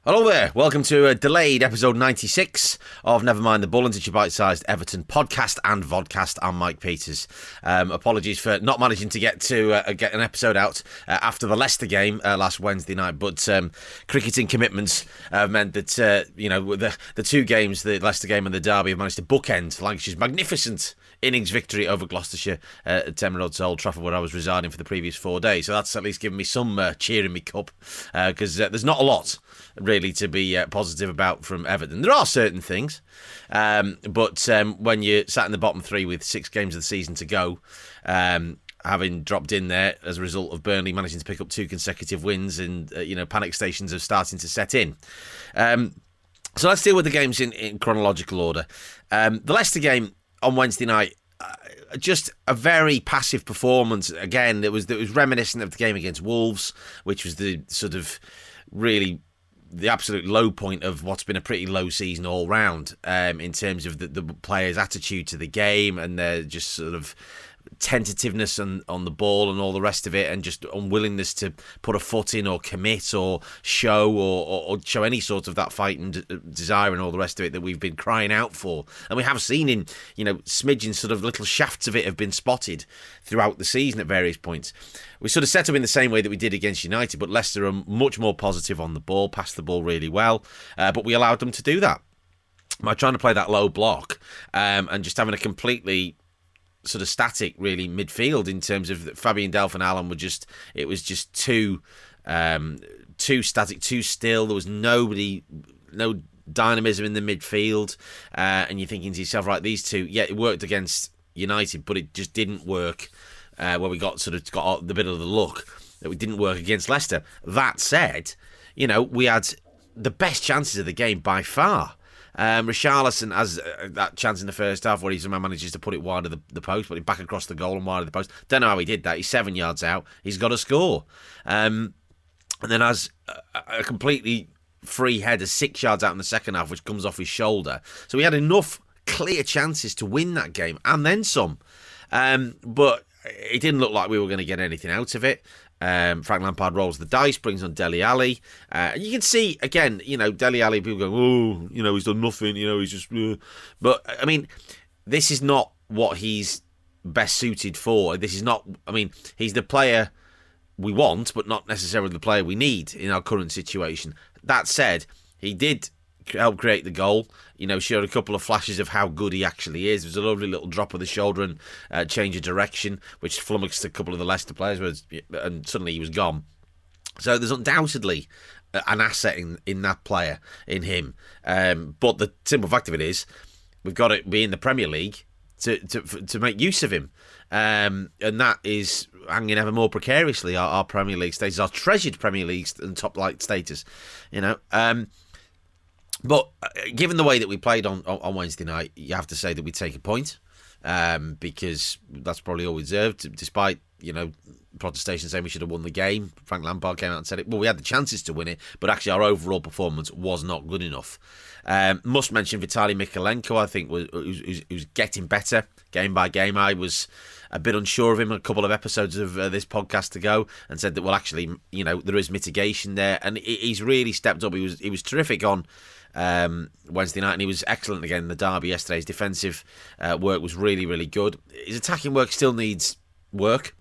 Hello there, welcome to a delayed episode 96 of Nevermind the Bullens. It's your bite-sized Everton podcast and vodcast. I'm Mike Peters. Apologies for not managing to get an episode out after the Leicester game last Wednesday night, but cricketing commitments meant that the two games, the Leicester game and the Derby, have managed to bookend Lancashire's magnificent innings victory over Gloucestershire at 10 Road to Old Trafford, where I was residing for the previous 4 days. So that's at least given me some cheer in my cup, because there's not a lot really to be positive about from Everton. There are certain things, but when you're sat in the bottom three with 6 games of the season to go, having dropped in there as a result of Burnley managing to pick up 2 consecutive wins, and panic stations are starting to set in. So let's deal with the games in chronological order. The Leicester game on Wednesday night, just a very passive performance. Again, that was reminiscent of the game against Wolves, which was the sort of really the absolute low point of what's been a pretty low season all round, in terms of the players' attitude to the game and their just sort of tentativeness on the ball and all the rest of it, and just unwillingness to put a foot in or commit or show or show any sort of that fight and desire and all the rest of it that we've been crying out for. And we have seen in, smidgen sort of little shafts of it have been spotted throughout the season at various points. We sort of set up in the same way that we did against United, but Leicester are much more positive on the ball, passed the ball really well, but we allowed them to do that by trying to play that low block, and just having a completely sort of static, really, midfield, in terms of Fabian Delph and Allen it was just too static, too still. There was no dynamism in the midfield, and you're thinking to yourself, right, these two, yeah, it worked against United, but it just didn't work where we got the bit of the luck that we didn't work against Leicester. That said, we had the best chances of the game by far. Richarlison has that chance in the first half where he somehow manages to put it wide of the post, put it back across the goal and wide of the post. Don't know how he did that. He's 7 yards out. He's got to score. And then has a completely free header 6 yards out in the second half, which comes off his shoulder. So he had enough clear chances to win that game, and then some. But it didn't look like we were going to get anything out of it. Frank Lampard rolls the dice, brings on Dele Alli. And you can see, again, Dele Alli, people go, he's done nothing, he's just... But, I mean, this is not what he's best suited for. This is not... I mean, he's the player we want, but not necessarily the player we need in our current situation. That said, he did help create the goal, showed a couple of flashes of how good he actually is. There was a lovely little drop of the shoulder and change of direction, which flummoxed a couple of the Leicester players, and suddenly he was gone. So there's undoubtedly an asset in that player, in him. But the simple fact of it is, we've got to be in the Premier League to make use of him. And that is hanging ever more precariously, our Premier League status, our treasured Premier League and top flight status, But given the way that we played on Wednesday night, you have to say that we take a point, because that's probably all we deserved, despite, protestation saying we should have won the game. Frank Lampard came out and said it. Well, we had the chances to win it, but actually our overall performance was not good enough. Must mention Vitaly Mykolenko, I think, who's getting better game by game. I was a bit unsure of him a couple of episodes of this podcast ago, and said that, well, actually, there is mitigation there, and he's really stepped up. He was terrific on Wednesday night, and he was excellent again in the Derby yesterday. His defensive work was really, really good. His attacking work still needs work,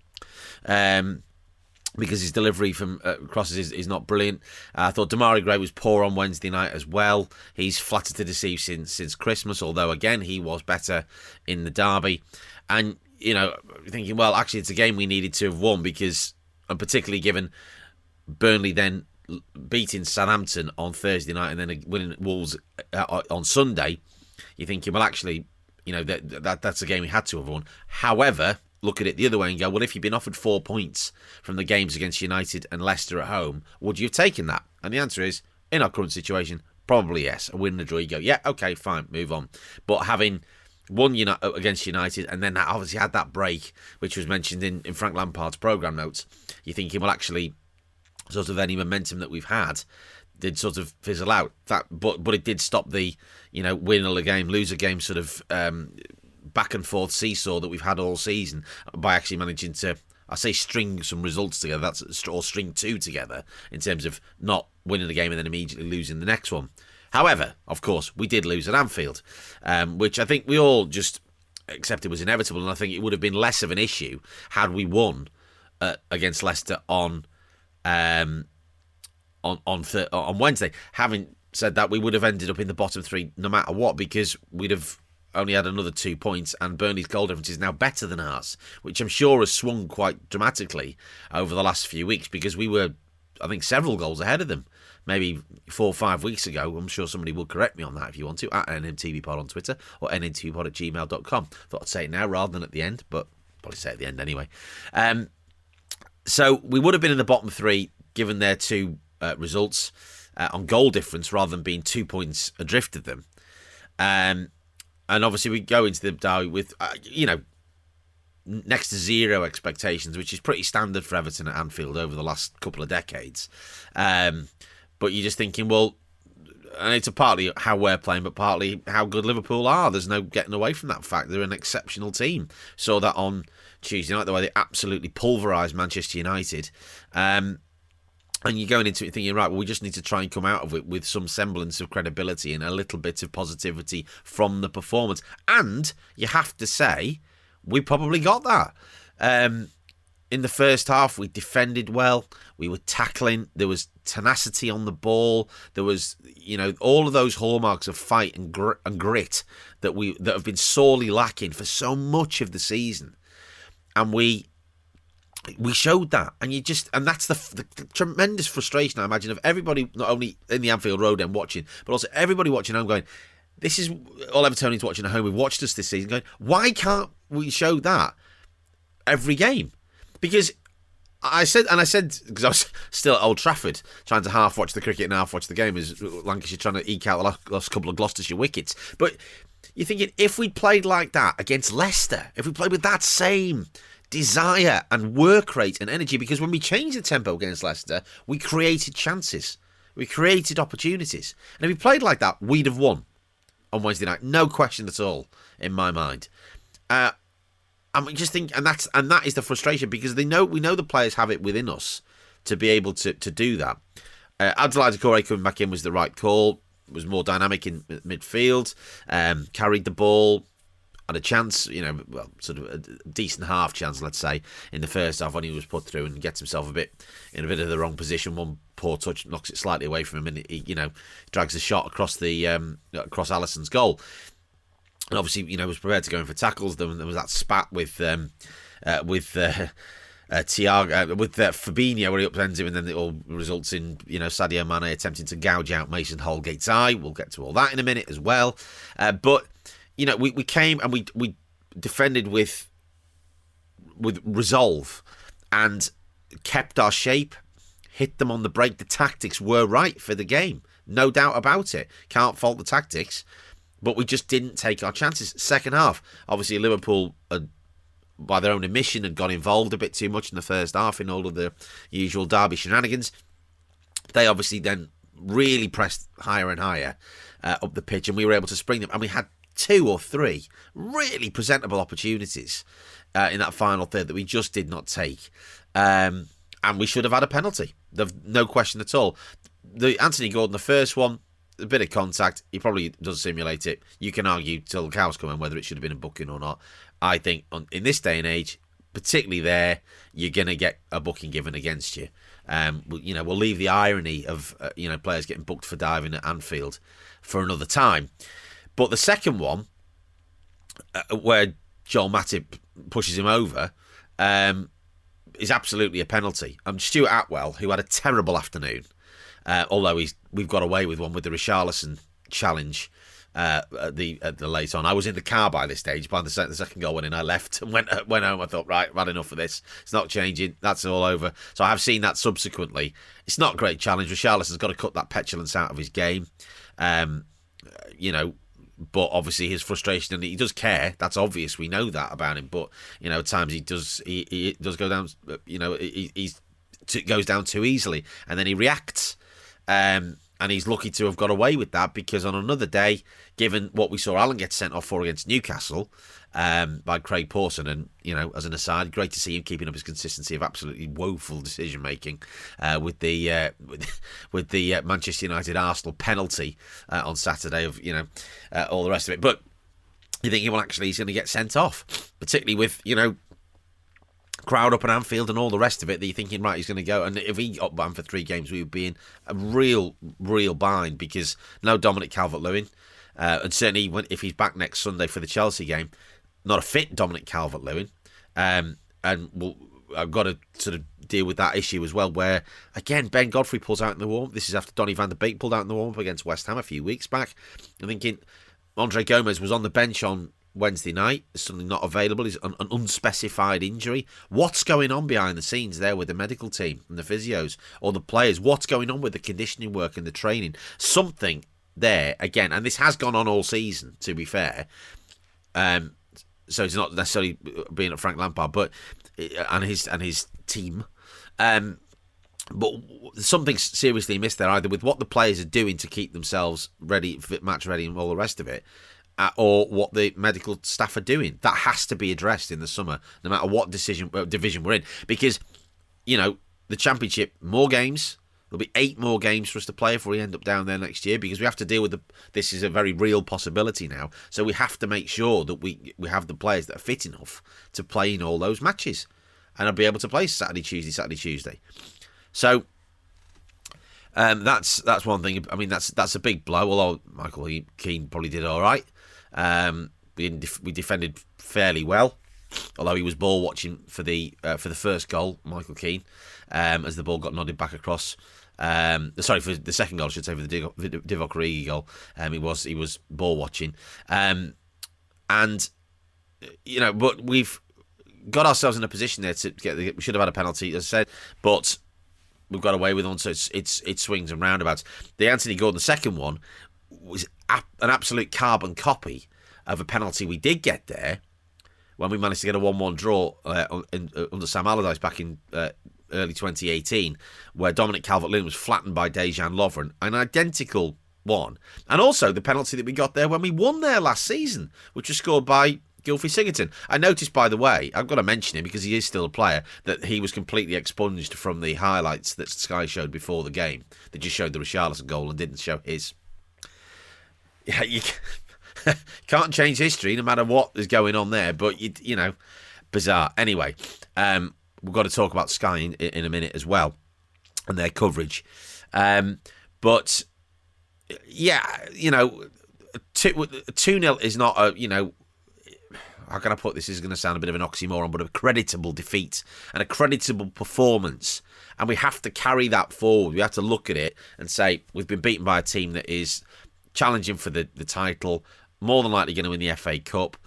because his delivery from crosses is not brilliant. I thought Damari Gray was poor on Wednesday night as well. He's flattered to deceive since Christmas, although again he was better in the Derby. And thinking, well, actually it's a game we needed to have won, because, and particularly given Burnley then beating Southampton on Thursday night and then winning Wolves on Sunday, you're thinking, well, actually, that's a game we had to have won. However, look at it the other way and go, well, if you'd been offered 4 points from the games against United and Leicester at home, would you have taken that? And the answer is, in our current situation, probably yes. A win and a draw, you go, yeah, okay, fine, move on. But having won against United, and then that obviously had that break, which was mentioned in Frank Lampard's programme notes, you're thinking, well, actually, sort of any momentum that we've had did sort of fizzle out. But it did stop the, win a game, lose a game sort of back and forth seesaw that we've had all season, by actually managing to I say string some results together, or string two together in terms of not winning the game and then immediately losing the next one. However, of course, we did lose at Anfield, which I think we all just accepted was inevitable, and I think it would have been less of an issue had we won against Leicester on Wednesday. Having said that, we would have ended up in the bottom three no matter what, because we'd have only had another 2 points, and Burnley's goal difference is now better than ours, which I'm sure has swung quite dramatically over the last few weeks, because we were, I think, several goals ahead of them maybe 4 or 5 weeks ago. I'm sure somebody will correct me on that if you want to, at NMTVPod on Twitter or nmtvpod@gmail.com. Thought I'd say it now rather than at the end, but probably say it at the end anyway. So we would have been in the bottom three given their two results on goal difference, rather than being 2 points adrift of them. And obviously we go into the derby with, next to zero expectations, which is pretty standard for Everton at Anfield over the last couple of decades. But you're just thinking, well, and it's partly how we're playing, but partly how good Liverpool are. There's no getting away from that fact. They're an exceptional team. Saw that on Tuesday night, the way they absolutely pulverised Manchester United. And you're going into it thinking, right, well, we just need to try and come out of it with some semblance of credibility and a little bit of positivity from the performance. And you have to say, we probably got that. In the first half, we defended well. We were tackling. There was tenacity on the ball. There was, all of those hallmarks of fight and grit that have been sorely lacking for so much of the season. And we showed that, and that's the tremendous frustration, I imagine, of everybody, not only in the Anfield Road end watching, but also everybody watching home going, this is all Evertonians watching at home who've watched us this season going, why can't we show that every game? Because I said, because I was still at Old Trafford trying to half watch the cricket and half watch the game as Lancashire trying to eke out the last couple of Gloucestershire wickets. But you're thinking, if we played like that against Leicester, if we played with that same desire and work rate and energy, because when we changed the tempo against Leicester, we created chances, we created opportunities, and if we played like that, we'd have won on Wednesday night, no question at all in my mind. And we just think, and that is the frustration, because we know the players have it within us to be able to do that. Abdoulaye Doucouré coming back in was the right call. Was more dynamic in midfield, carried the ball, had a chance, sort of a decent half chance, let's say, in the first half when he was put through, and gets himself in a bit of the wrong position. One poor touch knocks it slightly away from him, and he drags the shot across across Alisson's goal. And obviously, was prepared to go in for tackles. There was that spat with Thiago, with Fabinho, where he upends him, and then it all results in Sadio Mane attempting to gouge out Mason Holgate's eye. We'll get to all that in a minute as well. But we came and we defended with resolve and kept our shape. Hit them on the break. The tactics were right for the game, no doubt about it. Can't fault the tactics. But we just didn't take our chances. Second half, obviously Liverpool, by their own admission, had got involved a bit too much in the first half in all of the usual derby shenanigans. They obviously then really pressed higher and higher up the pitch, and we were able to spring them. And we had 2 or 3 really presentable opportunities in that final third that we just did not take. And we should have had a penalty. No question at all. The Anthony Gordon, the first one, a bit of contact, he probably does simulate it. You can argue till the cows come in whether it should have been a booking or not. I think in this day and age, particularly there, you're going to get a booking given against you. We'll leave the irony of players getting booked for diving at Anfield for another time. But the second one, where Joel Matip pushes him over, is absolutely a penalty. Stuart Atwell, who had a terrible afternoon, although we've got away with one with the Richarlison challenge at the late on. I was in the car by this stage. By the second goal went in, I left and went home. I thought, right, I've had enough of this. It's not changing. That's all over. So I have seen that subsequently. It's not a great challenge. Richarlison's got to cut that petulance out of his game. But obviously his frustration, and he does care. That's obvious. We know that about him. But at times he does go down. He goes down too easily, and then he reacts. And he's lucky to have got away with that, because on another day, given what we saw Alan get sent off for against Newcastle, by Craig Pawson. And, as an aside, great to see him keeping up his consistency of absolutely woeful decision-making with the Manchester United Arsenal penalty on Saturday of, all the rest of it. But you think, well, actually, he's going to get sent off, particularly with, crowd up at Anfield and all the rest of it, that you're thinking, right, he's going to go. And if he got banned for 3 games, we would be in a real bind, because no Dominic Calvert-Lewin. And certainly if he's back next Sunday for the Chelsea game, not a fit Dominic Calvert-Lewin. And I've got to sort of deal with that issue as well, where, again, Ben Godfrey pulls out in the warm-up. This is after Donny van de Beek pulled out in the warm-up against West Ham a few weeks back. I'm thinking Andre Gomez was on the bench on Wednesday night. There's something not available. Is an unspecified injury. What's going on behind the scenes there with the medical team and the physios or the players? What's going on with the conditioning work and the training? Something there again, and this has gone on all season, to be fair. So it's not necessarily being at Frank Lampard, but and his team. But something's seriously missed there, either with what the players are doing to keep themselves ready, fit, match ready, and all the rest of it, or what the medical staff are doing. That has to be addressed in the summer, no matter what division we're in. Because, the Championship, more games. There'll be 8 more games for us to play if we end up down there next year, because we have to deal with this is a very real possibility now. So we have to make sure that we have the players that are fit enough to play in all those matches. And I'll be able to play Saturday, Tuesday. So that's one thing. I mean, that's a big blow, although Michael Keane probably did all right. We defended fairly well, although he was ball watching for the first goal, Michael Keane, as the ball got nodded back across. For the second goal, I should say, for the Divock Origi goal. He was ball watching, but we've got ourselves in a position there to get. We should have had a penalty, as I said, but we've got away with one, so it swings and roundabouts. The Anthony Gordon, the second one, was an absolute carbon copy of a penalty we did get there when we managed to get a 1-1 draw under Sam Allardyce back in early 2018, where Dominic Calvert-Lewin was flattened by Dejan Lovren, an identical one. And also the penalty that we got there when we won there last season, which was scored by Gylfi Sigurdsson. I noticed, by the way, I've got to mention him because he is still a player, that he was completely expunged from the highlights that Sky showed before the game. They just showed the Richarlison goal and didn't show his. Yeah, you can't change history no matter what is going on there, but bizarre. Anyway, we've got to talk about Sky in a minute as well and their coverage. But yeah, 2-0 is not a, how can I put this? This is going to sound a bit of an oxymoron, but a creditable defeat and a creditable performance. And we have to carry that forward. We have to look at it and say, we've been beaten by a team that is challenging for the title, more than likely going to win the FA Cup,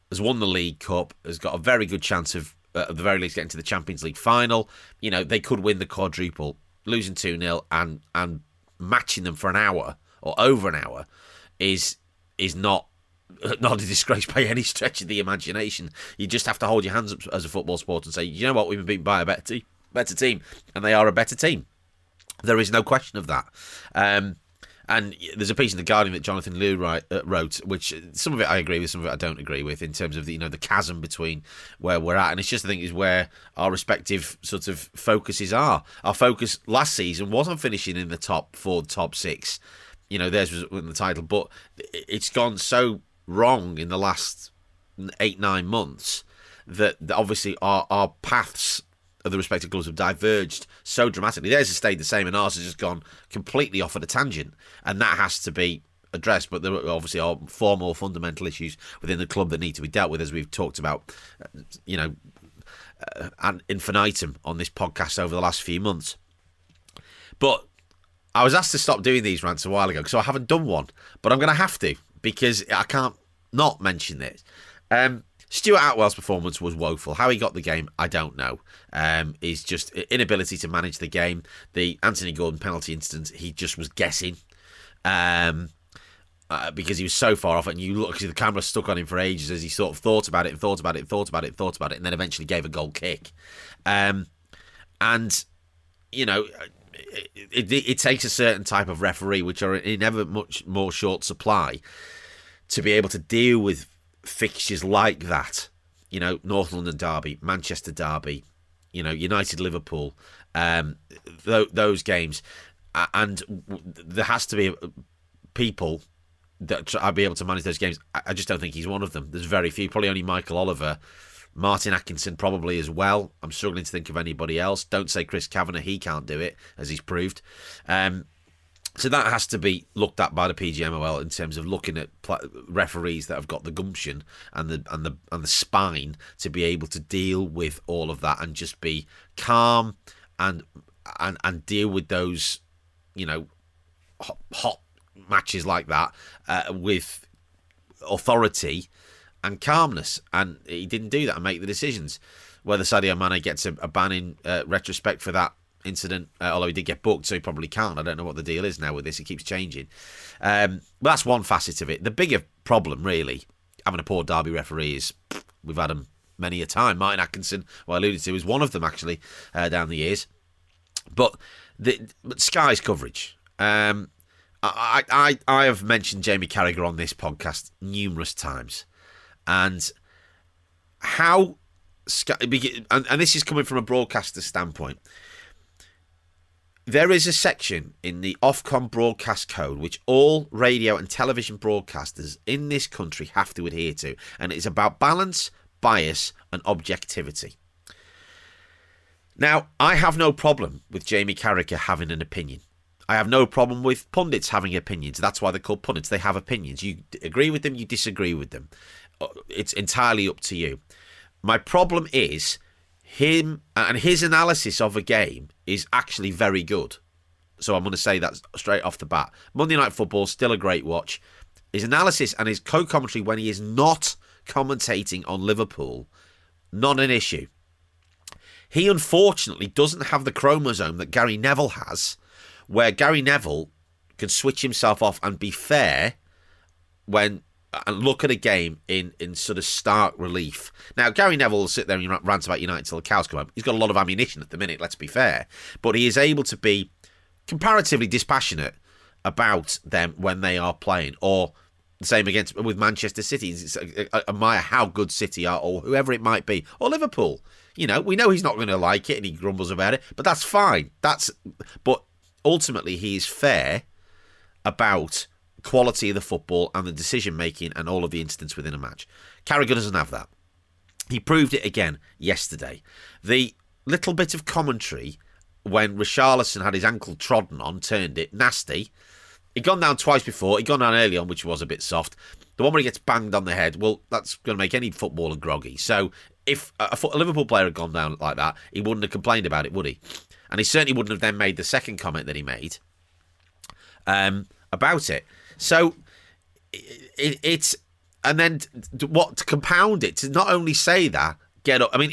has won the League Cup, has got a very good chance of, at the very least, getting to the Champions League final. They could win the quadruple. Losing 2-0 and matching them for an hour or over an hour is not a disgrace by any stretch of the imagination. You just have to hold your hands up as a football sport and say, you know what, we've been beaten by a better team, and they are a better team. There is no question of that. And there's a piece in The Guardian that Jonathan Liu wrote, which some of it I agree with, some of it I don't agree with, in terms of the chasm between where we're at. And it's just, I think, is where our respective sort of focuses are. Our focus last season wasn't finishing in the top 4, top 6. Theirs was winning the title, but it's gone so wrong in the last 8-9 months that obviously our paths of the respective clubs have diverged so dramatically. Theirs has stayed the same and ours has just gone completely off at a tangent, and that has to be addressed. But there obviously are far more fundamental issues within the club that need to be dealt with, as we've talked about ad infinitum on this podcast over the last few months. But I was asked to stop doing these rants a while ago, so I haven't done one, but I'm going to have to, because I can't not mention this. Stuart Atwell's performance was woeful. How he got the game, I don't know. Is just inability to manage the game. The Anthony Gordon penalty incident, he just was guessing. Because he was so far off, and you look, the camera stuck on him for ages as he sort of thought about it, and then eventually gave a goal kick. It takes a certain type of referee, which are in ever much more short supply, to be able to deal with fixtures like that, North London Derby, Manchester Derby, United Liverpool, those games, and there has to be people that I'll be able to manage those games. I just don't think he's one of them. There's very few, probably only Michael Oliver, Martin Atkinson probably as well. I'm struggling to think of anybody else. Don't say Chris Kavanagh, he can't do it, as he's proved. So that has to be looked at by the PGMOL in terms of looking at referees that have got the gumption and the spine to be able to deal with all of that and just be calm and deal with those, hot matches like that with authority and calmness. And he didn't do that and make the decisions. Whether Sadio Mane gets a ban in retrospect for that incident, although he did get booked, so he probably can't. I don't know what the deal is now with this. It keeps changing. But that's one facet of it. The bigger problem, really, having a poor Derby referee is we've had them many a time. Martin Atkinson, who I alluded to, is one of them, actually, down the years. But Sky's coverage. I have mentioned Jamie Carragher on this podcast numerous times. And how Sky... And this is coming from a broadcaster's standpoint. There is a section in the Ofcom broadcast code which all radio and television broadcasters in this country have to adhere to, and it's about balance, bias and objectivity. Now, I have no problem with Jamie Carragher having an opinion. I have no problem with pundits having opinions. That's why they're called pundits. They have opinions. You agree with them, you disagree with them. It's entirely up to you. My problem is him and his analysis of a game is actually very good. So I'm going to say that straight off the bat. Monday Night Football, still a great watch. His analysis and his co-commentary when he is not commentating on Liverpool, not an issue. He unfortunately doesn't have the chromosome that Gary Neville has, where Gary Neville can switch himself off and be fair and look at a game in sort of stark relief. Now, Gary Neville will sit there and rant about United till the cows come home. He's got a lot of ammunition at the minute, let's be fair. But he is able to be comparatively dispassionate about them when they are playing. Or the same with Manchester City. Admire how good City are, or whoever it might be. Or Liverpool. We know he's not going to like it and he grumbles about it. But that's fine. But ultimately, he is fair about quality of the football and the decision making and all of the incidents within a match. Carragher doesn't have that. He proved it again yesterday. The little bit of commentary when Richarlison had his ankle trodden on turned it nasty. He'd gone down twice before. He'd gone down early on, which was a bit soft. The one where he gets banged on the head, well, that's going to make any footballer groggy. So if a Liverpool player had gone down like that, he wouldn't have complained about it, would he? And he certainly wouldn't have then made the second comment that he made about it. So it's, and then what to compound it, to not only say that, get up. I mean,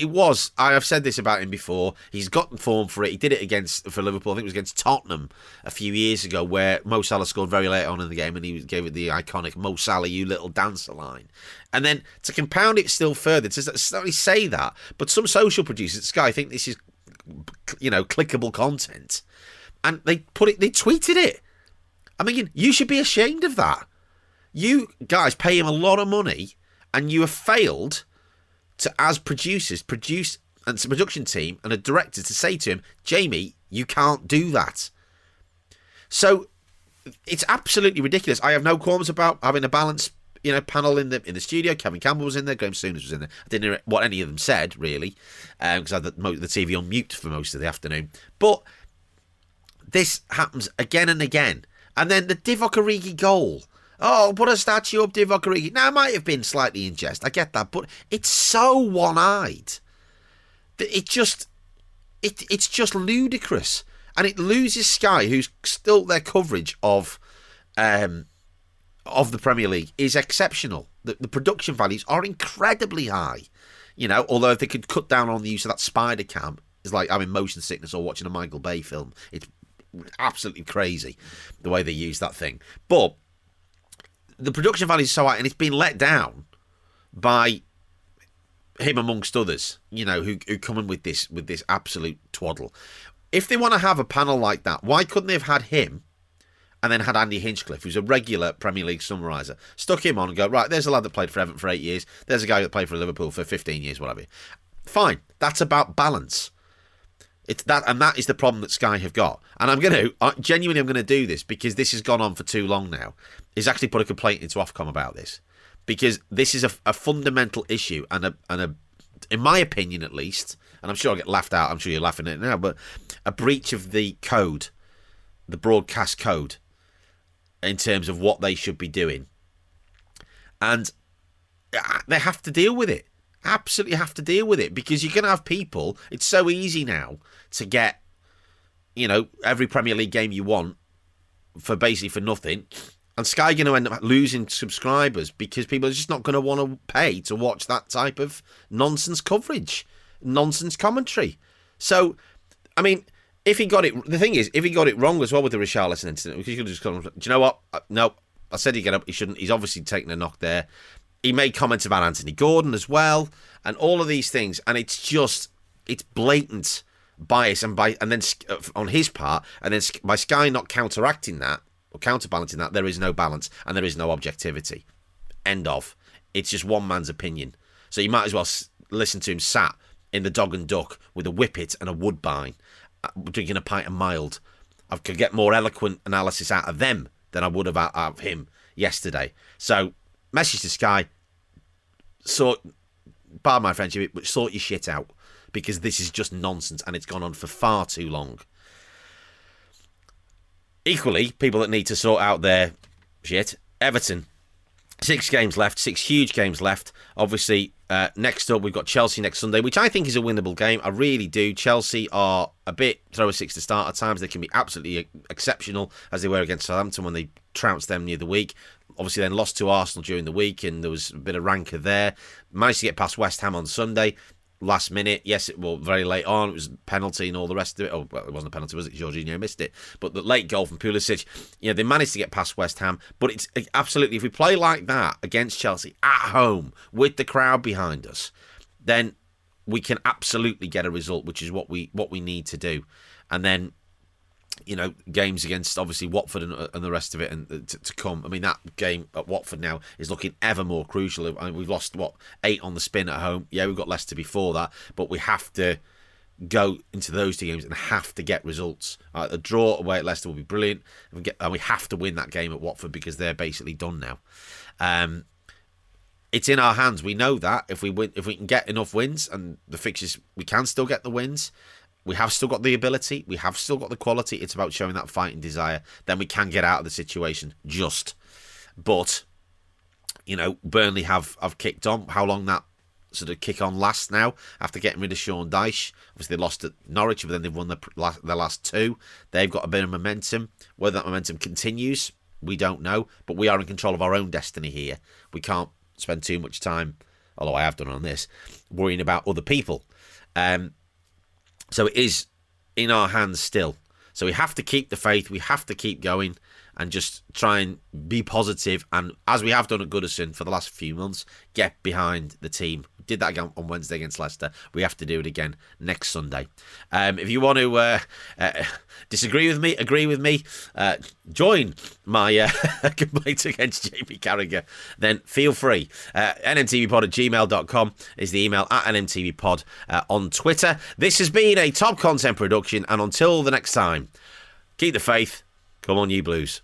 I have said this about him before. He's gotten form for it. He did it for Liverpool. I think it was against Tottenham a few years ago, where Mo Salah scored very late on in the game, and he gave it the iconic "Mo Salah, you little dancer" line. And then to compound it still further, to not only say that, but some social producers at Sky think this is, clickable content, and they tweeted it. I mean, you should be ashamed of that. You guys pay him a lot of money, and you have failed to, as producers, and it's a production team and a director, to say to him, Jamie, you can't do that. So it's absolutely ridiculous. I have no qualms about having a balanced, panel in the studio. Kevin Campbell was in there, Graham Souness was in there. I didn't hear what any of them said, really, because I had the TV on mute for most of the afternoon. But this happens again and again. And then the Divock Origi goal. Oh, put a statue up Divock Origi. Now, it might have been slightly in jest. I get that. But it's so one-eyed. It's just ludicrous. And it loses Sky, who's still their coverage of the Premier League is exceptional. The production values are incredibly high. Although if they could cut down on the use of that spider cam, it's like having motion sickness or watching a Michael Bay film. It's absolutely crazy the way they use that thing. But the production value is so high, and it's been let down by him amongst others, who come in with this absolute twaddle. If they want to have a panel like that, why couldn't they have had him and then had Andy Hinchcliffe, who's a regular Premier League summariser, stuck him on and go, right, there's a lad that played for Everton for 8 years, there's a guy that played for Liverpool for 15 years, whatever. Fine, that's about balance. It's that, and that is the problem that Sky have got. And I'm going to do this because this has gone on for too long now, is actually put a complaint into Ofcom about this. Because this is a fundamental issue and a, in my opinion at least, and I'm sure I'll get laughed out, I'm sure you're laughing at it now, but a breach of the code, the broadcast code, in terms of what they should be doing. And they have to deal with it. Absolutely have to deal with it, because you're going to have people, it's so easy now to get, every Premier League game you want for basically for nothing. And Sky are going to end up losing subscribers because people are just not going to want to pay to watch that type of nonsense coverage, nonsense commentary. So, I mean, if he got it, the thing is, if he got it wrong as well with the Richarlison incident, because you could just do you know what? No, I said he'd get up. He shouldn't. He's obviously taken a knock there. He made comments about Anthony Gordon as well, and all of these things, and it's blatant bias, and then on his part, and then by Sky not counteracting that or counterbalancing that, there is no balance and there is no objectivity. End of. It's just one man's opinion. So you might as well listen to him sat in the Dog and Duck with a whippet and a Woodbine, drinking a pint of mild. I could get more eloquent analysis out of them than I would have out of him yesterday. So, message to Sky, pardon my French, but sort your shit out, because this is just nonsense and it's gone on for far too long. Equally, people that need to sort out their shit, Everton. 6 games left, 6 huge games left. Obviously, next up, we've got Chelsea next Sunday, which I think is a winnable game. I really do. Chelsea are a bit throw a six to start at times. They can be absolutely exceptional, as they were against Southampton when they trounced them near the week. Obviously, then lost to Arsenal during the week, and there was a bit of rancour there. Managed to get past West Ham on Sunday. Last minute, yes, very late on. It was a penalty and all the rest of it. Oh, well, it wasn't a penalty, was it? Jorginho missed it. But the late goal from Pulisic, they managed to get past West Ham. But it's absolutely, if we play like that against Chelsea at home with the crowd behind us, then we can absolutely get a result, which is what we need to do. And then, games against obviously Watford and the rest of it and to come. I mean, that game at Watford now is looking ever more crucial. I mean, we've lost 8 on the spin at home. Yeah, we've got Leicester before that, but we have to go into those 2 games and have to get results. A draw away at Leicester will be brilliant, and we have to win that game at Watford because they're basically done now. It's in our hands. We know that if we can get enough wins, and the fixtures, we can still get the wins. We have still got the ability. We have still got the quality. It's about showing that fighting desire. Then we can get out of the situation. But, Burnley have kicked on. How long that sort of kick on lasts now after getting rid of Sean Dyche. Obviously, they lost at Norwich, but then they've won their last 2. They've got a bit of momentum. Whether that momentum continues, we don't know. But we are in control of our own destiny here. We can't spend too much time, although I have done on this, worrying about other people. So it is in our hands still. So we have to keep the faith. We have to keep going and just try and be positive. And as we have done at Goodison for the last few months, get behind the team. We did that again on Wednesday against Leicester. We have to do it again next Sunday. If you want to disagree with me, agree with me, join my complaints against JP Carragher, then feel free. nmtvpod@gmail.com is the email, at nmtvpod on Twitter. This has been a Top Content production, and until the next time, keep the faith. Come on, you Blues.